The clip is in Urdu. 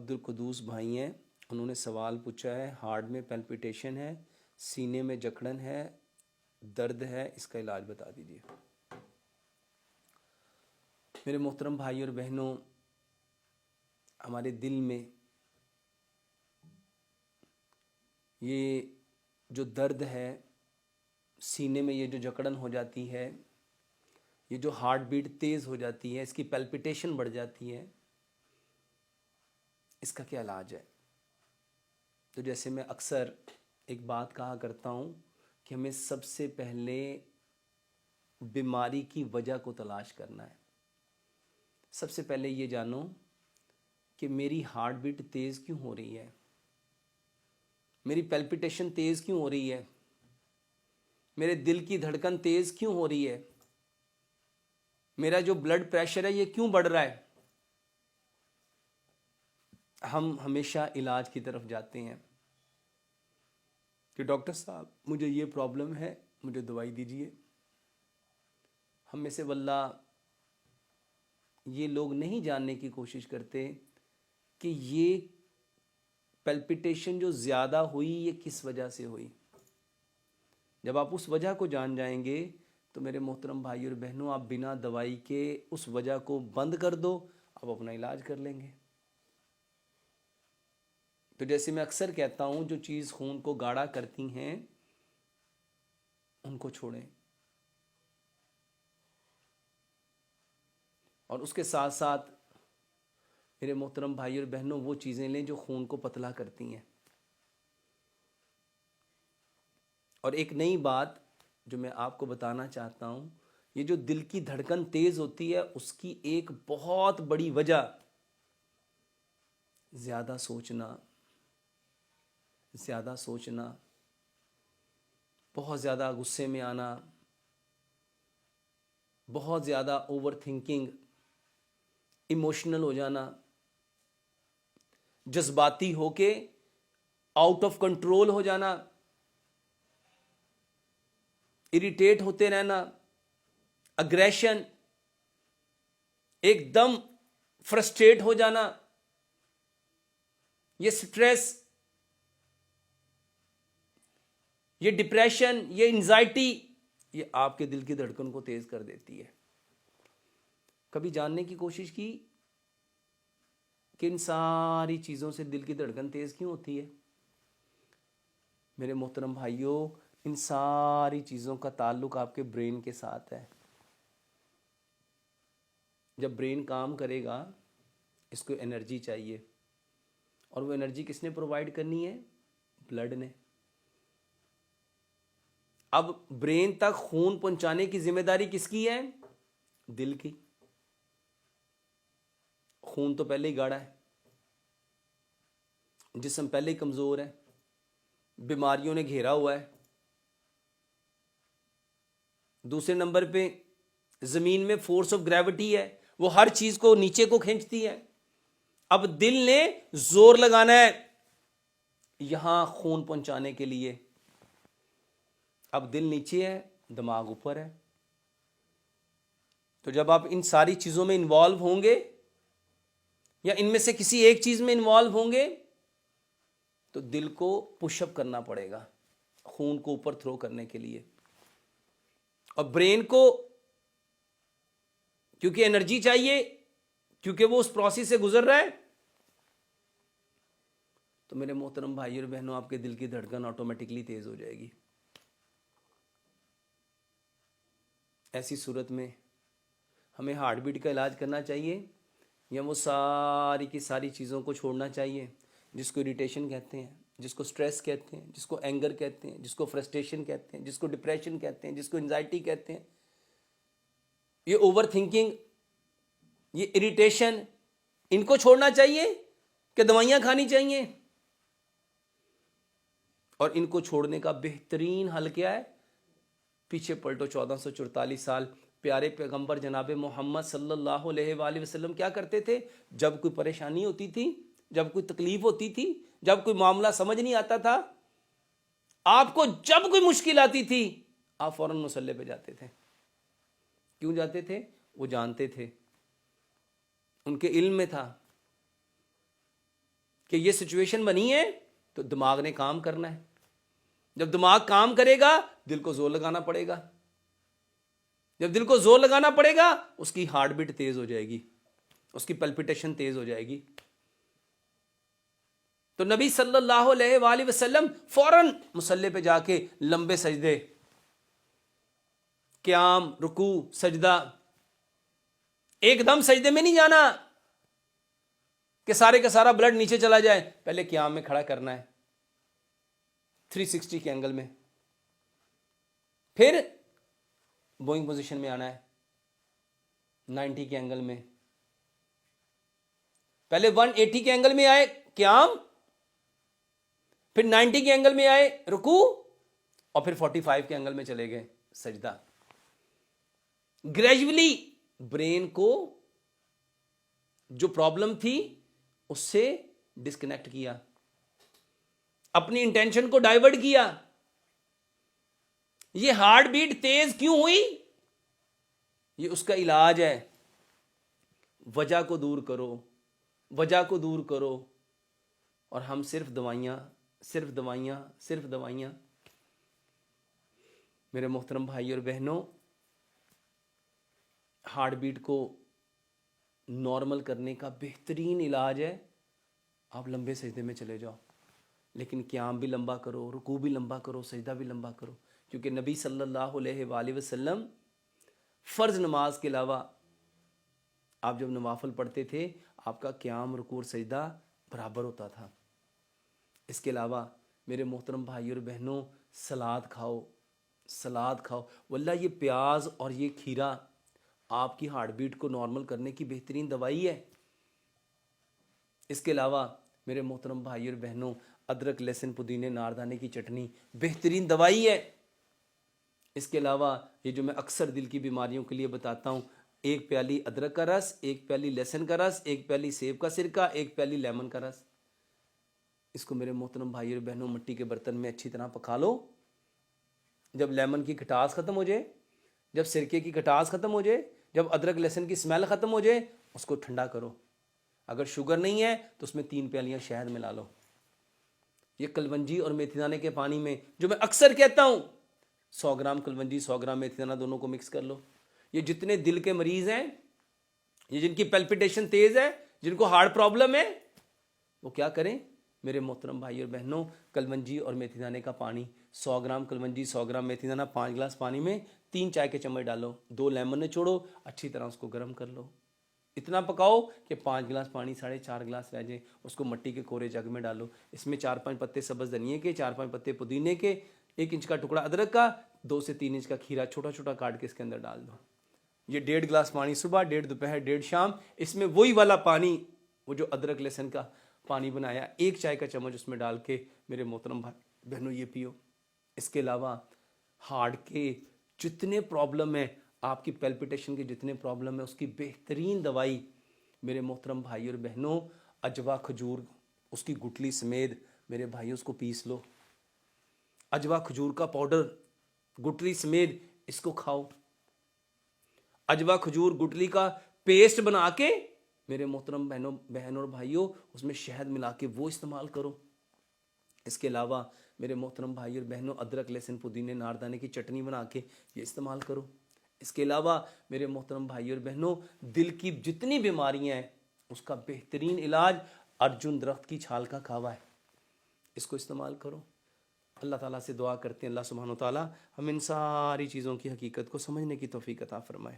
عبد القدوس بھائی ہیں، انہوں نے سوال پوچھا ہے، ہارٹ میں پیلپیٹیشن ہے، سینے میں جکڑن ہے، درد ہے، اس کا علاج بتا دیجیے۔ میرے محترم بھائی اور بہنوں، ہمارے دل میں یہ جو درد ہے، سینے میں یہ جو جکڑن ہو جاتی ہے، یہ جو ہارٹ بیٹ تیز ہو جاتی ہے، اس کی پیلپیٹیشن بڑھ جاتی ہے، اس کا کیا علاج ہے؟ تو جیسے میں اکثر ایک بات کہا کرتا ہوں کہ ہمیں سب سے پہلے بیماری کی وجہ کو تلاش کرنا ہے۔ سب سے پہلے یہ جانو کہ میری ہارٹ بیٹ تیز کیوں ہو رہی ہے، میری پیلپیٹیشن تیز کیوں ہو رہی ہے، میرے دل کی دھڑکن تیز کیوں ہو رہی ہے، میرا جو بلڈ پریشر ہے یہ کیوں بڑھ رہا ہے۔ ہم ہمیشہ علاج کی طرف جاتے ہیں کہ ڈاکٹر صاحب مجھے یہ پرابلم ہے، مجھے دوائی دیجیے۔ ہم میں سے واللہ یہ لوگ نہیں جاننے کی کوشش کرتے کہ یہ پیلپیٹیشن جو زیادہ ہوئی یہ کس وجہ سے ہوئی۔ جب آپ اس وجہ کو جان جائیں گے تو میرے محترم بھائی اور بہنوں، آپ بنا دوائی کے اس وجہ کو بند کر دو، آپ اپنا علاج کر لیں گے۔ تو جیسے میں اکثر کہتا ہوں، جو چیز خون کو گاڑھا کرتی ہیں ان کو چھوڑیں، اور اس کے ساتھ ساتھ میرے محترم بھائی اور بہنوں وہ چیزیں لیں جو خون کو پتلا کرتی ہیں۔ اور ایک نئی بات جو میں آپ کو بتانا چاہتا ہوں، یہ جو دل کی دھڑکن تیز ہوتی ہے اس کی ایک بہت بڑی وجہ زیادہ سوچنا، بہت زیادہ غصے میں آنا، بہت زیادہ اوور تھنکنگ، ایموشنل ہو جانا، جذباتی ہو کے آؤٹ آف کنٹرول ہو جانا، اریٹیٹ ہوتے رہنا، اگریشن، ایک دم فرسٹریٹ ہو جانا، یہ سٹریس، یہ ڈپریشن، یہ انزائٹی، یہ آپ کے دل کی دھڑکن کو تیز کر دیتی ہے۔ کبھی جاننے کی کوشش کی کہ ان ساری چیزوں سے دل کی دھڑکن تیز کیوں ہوتی ہے؟ میرے محترم بھائیوں، ان ساری چیزوں کا تعلق آپ کے برین کے ساتھ ہے۔ جب برین کام کرے گا، اس کو انرجی چاہیے، اور وہ انرجی کس نے پرووائڈ کرنی ہے؟ بلڈ نے۔ اب برین تک خون پہنچانے کی ذمہ داری کس کی ہے؟ دل کی۔ خون تو پہلے ہی گاڑھا ہے، جسم پہلے ہی کمزور ہے، بیماریوں نے گھیرا ہوا ہے۔ دوسرے نمبر پہ زمین میں فورس آف گریوٹی ہے، وہ ہر چیز کو نیچے کو کھینچتی ہے۔ اب دل نے زور لگانا ہے یہاں خون پہنچانے کے لیے۔ اب دل نیچے ہے، دماغ اوپر ہے۔ تو جب آپ ان ساری چیزوں میں انوالو ہوں گے یا ان میں سے کسی ایک چیز میں انوالو ہوں گے تو دل کو پش اپ کرنا پڑے گا خون کو اوپر تھرو کرنے کے لیے، اور برین کو کیونکہ انرجی چاہیے، کیونکہ وہ اس پروسیس سے گزر رہا ہے، تو میرے محترم بھائی اور بہنوں، آپ کے دل کی دھڑکن آٹومیٹکلی تیز ہو جائے گی۔ ایسی صورت میں ہمیں ہارٹ بیٹ کا علاج کرنا چاہیے یا وہ ساری کی ساری چیزوں کو چھوڑنا چاہیے جس کو اریٹیشن کہتے ہیں، جس کو سٹریس کہتے ہیں، جس کو اینگر کہتے ہیں، جس کو فرسٹریشن کہتے ہیں، جس کو ڈپریشن کہتے ہیں، جس کو انزائٹی کہتے ہیں، یہ اوور تھنکنگ، یہ اریٹیشن، ان کو چھوڑنا چاہیے کہ دوائیاں کھانی چاہیے؟ اور ان کو چھوڑنے کا بہترین حل کیا ہے؟ پیچھے پلٹو 1444 سال، پیارے پیغمبر جناب محمد صلی اللہ علیہ وآلہ وسلم کیا کرتے تھے؟ جب کوئی پریشانی ہوتی تھی، جب کوئی تکلیف ہوتی تھی، جب کوئی معاملہ سمجھ نہیں آتا تھا، آپ کو جب کوئی مشکل آتی تھی، آپ فوراً مصلی پہ جاتے تھے۔ کیوں جاتے تھے؟ وہ جانتے تھے، ان کے علم میں تھا کہ یہ سچویشن بنی ہے تو دماغ نے کام کرنا ہے. جب دماغ کام کرے گا دل کو زور لگانا پڑے گا. جب دل کو زور لگانا پڑے گا اس کی ہارٹ بیٹ تیز ہو جائے گی, اس کی پلپیٹیشن تیز ہو جائے گی. تو نبی صلی اللہ علیہ وآلہ وسلم فوراً مصلی پہ جا کے لمبے سجدے, قیام, رکوع, سجدہ. ایک دم سجدے میں نہیں جانا کہ سارے کا سارا بلڈ نیچے چلا جائے. پہلے قیام میں کھڑا کرنا ہے 360 کے اینگل میں, پھر بوئنگ پوزیشن میں آنا ہے 90 کے اینگل میں. پہلے 180 کے اینگل میں آئے قیام, پھر 90 کے اینگل میں آئے رکوع, اور پھر 45 کے اینگل میں چلے گئے سجدہ. گریجولی برین کو جو پرابلم تھی اس سے ڈسکنیکٹ کیا, اپنی انٹینشن کو ڈائیورٹ کیا. یہ ہارٹ بیٹ تیز کیوں ہوئی؟ یہ اس کا علاج ہے. وجہ کو دور کرو, وجہ کو دور کرو. اور ہم صرف دوائیاں, صرف دوائیاں, صرف دوائیاں. میرے محترم بھائی اور بہنوں, ہارٹ بیٹ کو نارمل کرنے کا بہترین علاج ہے آپ لمبے سجدے میں چلے جاؤ, لیکن قیام بھی لمبا کرو, رکوع بھی لمبا کرو, سجدہ بھی لمبا کرو. کیونکہ نبی صلی اللہ علیہ وآلہ وسلم فرض نماز کے علاوہ آپ جب نوافل پڑھتے تھے آپ کا قیام, رکوع اور سجدہ برابر ہوتا تھا. اس کے علاوہ میرے محترم بھائی اور بہنوں, سلاد کھاؤ, سلاد کھاؤ. واللہ یہ پیاز اور یہ کھیرا آپ کی ہارٹ بیٹ کو نارمل کرنے کی بہترین دوائی ہے. اس کے علاوہ میرے محترم بھائی اور بہنوں, ادرک, لہسن, پودینے, ناردانے کی چٹنی بہترین دوائی ہے. اس کے علاوہ یہ جو میں اکثر دل کی بیماریوں کے لیے بتاتا ہوں, ایک پیالی ادرک کا رس, ایک پیالی لہسن کا رس, ایک پیالی سیب کا سرکہ, ایک پیالی لیمن کا رس. اس کو میرے محترم بھائی اور بہنوں مٹی کے برتن میں اچھی طرح پکا لو. جب لیمن کی کھٹاس ختم ہو جائے, جب سرکے کی کھٹاس ختم ہو جائے, جب ادرک لہسن کی اسمیل ختم ہو جائے, اس کو ٹھنڈا کرو. اگر شوگر نہیں ہے تو اس میں 3 پیالیاں شہد ملا لو. یہ کلونجی اور میتھی دانے کے پانی میں, جو میں اکثر کہتا ہوں, 100 گرام کلونجی, 100 گرام میتھی دانہ, دونوں کو مکس کر لو. یہ جتنے دل کے مریض ہیں, یہ جن کی پیلپیٹیشن تیز ہے, جن کو ہارٹ پرابلم ہے, وہ کیا کریں میرے محترم بھائی اور بہنوں, کلونجی اور میتھی دانے کا پانی, 100 گرام کلونجی, 100 گرام میتھی دانہ, 5 گلاس پانی میں 3 چائے کے چمچ ڈالو, 2 لیمن نچوڑو, اچھی طرح اس کو گرم کر لو. اتنا پکاؤ کہ 5 گلاس پانی 4.5 گلاس رہ جائے. اس کو مٹی کے کورے جگ میں ڈالو. اس میں 4-5 پتے سبز دھنیے کے, 4-5 پتے پودینے کے, 1 انچ کا ٹکڑا ادرک کا, 2 سے 3 انچ کا کھیرا چھوٹا چھوٹا کاٹ کے اس کے اندر ڈال دو. یہ 1.5 گلاس پانی صبح, 1.5 دوپہر, 1.5 شام. اس میں وہی والا پانی, وہ جو ادرک لہسن کا پانی بنایا, 1 چائے کا چمچ اس میں ڈال کے میرے محترم بھائی بہنوں یہ پیو. اس کے علاوہ ہارٹ کے جتنے پرابلم ہیں, آپ کی پیلپیٹیشن کے جتنے پرابلم ہیں, اس کی بہترین دوائی میرے محترم بھائی اور بہنوں, اجوا کھجور, اس کی گٹلی سمیت میرے بھائی اس کو پیس لو. اجوا کھجور کا پاؤڈر گٹلی سمیت اس کو کھاؤ. اجوا کھجور گٹلی کا پیسٹ بنا کے میرے محترم بہنوں اور بھائیوں اس میں شہد ملا کے وہ استعمال کرو. اس کے علاوہ میرے محترم بھائی اور بہنوں, ادرک لہسن پودینے ناردانے کی چٹنی بنا کے یہ استعمال کرو. اس کے علاوہ میرے محترم بھائی اور بہنوں, دل کی جتنی بیماریاں ہیں اس کا بہترین علاج ارجن درخت کی چھال کا کھاوا ہے, اس کو استعمال کرو. اللہ تعالیٰ سے دعا کرتے ہیں اللہ سبحانہ و تعالیٰ ہم ان ساری چیزوں کی حقیقت کو سمجھنے کی توفیق عطا فرمائے.